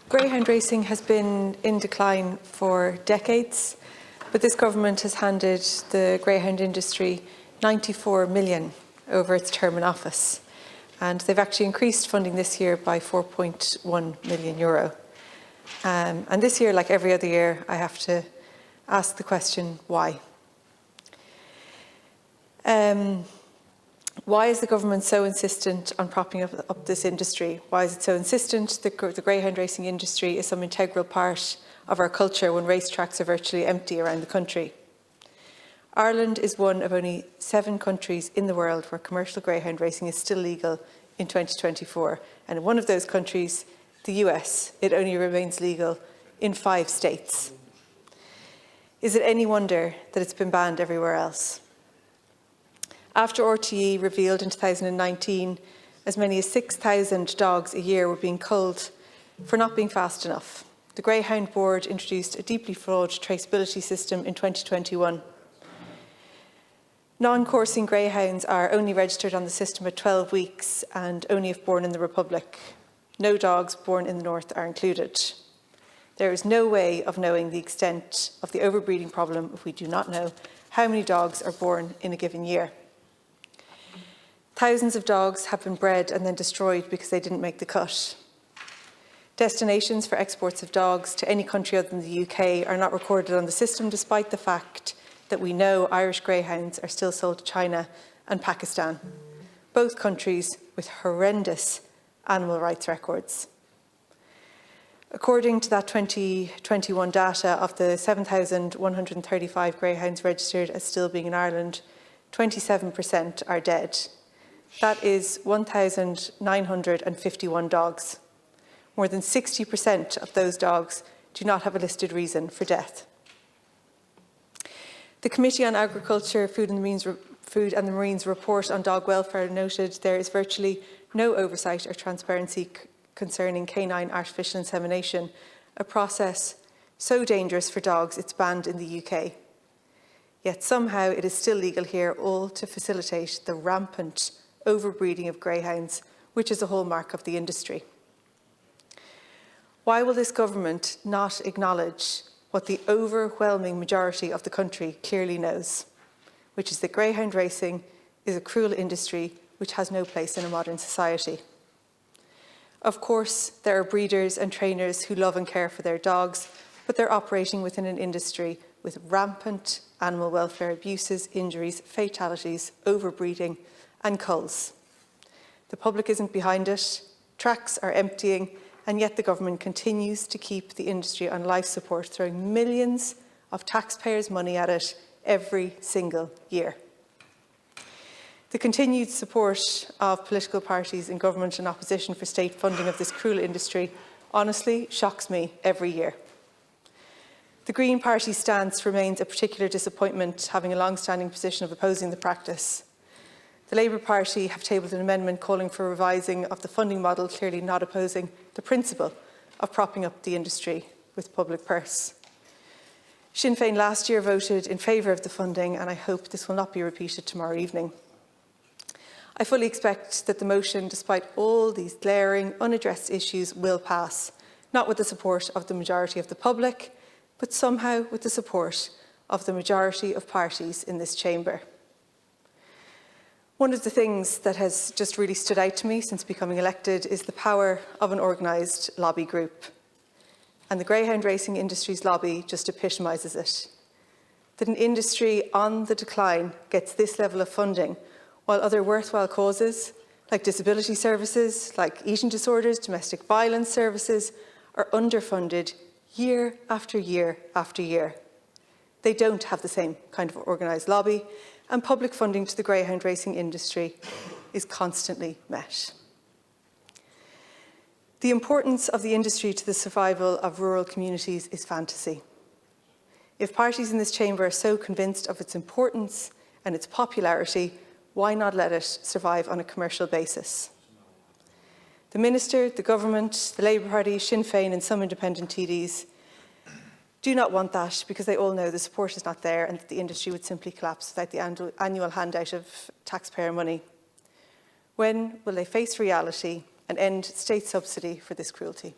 Greyhound racing has been in decline for decades, but this government has handed the greyhound industry 94 million over its term in office, and they've actually increased funding this year by €4.1 million. And this year, like every other year, I have to ask the question, why? Why is the government so insistent on propping up this industry? Why is it so insistent? The greyhound racing industry is some integral part of our culture when racetracks are virtually empty around the country. Ireland is one of only 7 countries in the world where commercial greyhound racing is still legal in 2024. And in one of those countries, the US, it only remains legal in 5 states. Is it any wonder that it's been banned everywhere else? After RTE revealed in 2019 as many as 6,000 dogs a year were being culled for not being fast enough, the Greyhound Board introduced a deeply flawed traceability system in 2021. Non-coursing greyhounds are only registered on the system at 12 weeks and only if born in the Republic. No dogs born in the North are included. There is no way of knowing the extent of the overbreeding problem if we do not know how many dogs are born in a given year. Thousands of dogs have been bred and then destroyed because they didn't make the cut. Destinations for exports of dogs to any country other than the UK are not recorded on the system, despite the fact that we know Irish greyhounds are still sold to China and Pakistan, both countries with horrendous animal rights records. According to that 2021 data, of the 7,135 greyhounds registered as still being in Ireland, 27% are dead. That is 1,951 dogs. More than 60% of those dogs do not have a listed reason for death. The Committee on Agriculture, Food and the Marines report on dog welfare noted there is virtually no oversight or transparency concerning canine artificial insemination, a process so dangerous for dogs it's banned in the UK. Yet somehow it is still legal here, all to facilitate the rampant overbreeding of greyhounds, which is a hallmark of the industry. Why will this government not acknowledge what the overwhelming majority of the country clearly knows, which is that greyhound racing is a cruel industry which has no place in a modern society? Of course, there are breeders and trainers who love and care for their dogs, but they're operating within an industry with rampant animal welfare abuses, injuries, fatalities, overbreeding, and culls. The public isn't behind it, tracks are emptying, and yet the government continues to keep the industry on life support, throwing millions of taxpayers' money at it every single year. The continued support of political parties in government and opposition for state funding of this cruel industry honestly shocks me every year. The Green Party's stance remains a particular disappointment, having a long-standing position of opposing the practice. The Labour Party have tabled an amendment calling for revising of the funding model, clearly not opposing the principle of propping up the industry with public purse. Sinn Féin last year voted in favour of the funding, and I hope this will not be repeated tomorrow evening. I fully expect that the motion, despite all these glaring, unaddressed issues, will pass, not with the support of the majority of the public, but somehow with the support of the majority of parties in this chamber. One of the things that has just really stood out to me since becoming elected is the power of an organised lobby group. And the greyhound racing industry's lobby just epitomises it. That an industry on the decline gets this level of funding, while other worthwhile causes, like disability services, like eating disorders, domestic violence services, are underfunded year after year after year. They don't have the same kind of organised lobby, and public funding to the greyhound racing industry is constantly met. The importance of the industry to the survival of rural communities is fantasy. If parties in this chamber are so convinced of its importance and its popularity, why not let it survive on a commercial basis? The Minister, the Government, the Labour Party, Sinn Féin and some independent TDs do not want that, because they all know the support is not there and that the industry would simply collapse without the annual handout of taxpayer money. When will they face reality and end state subsidy for this cruelty?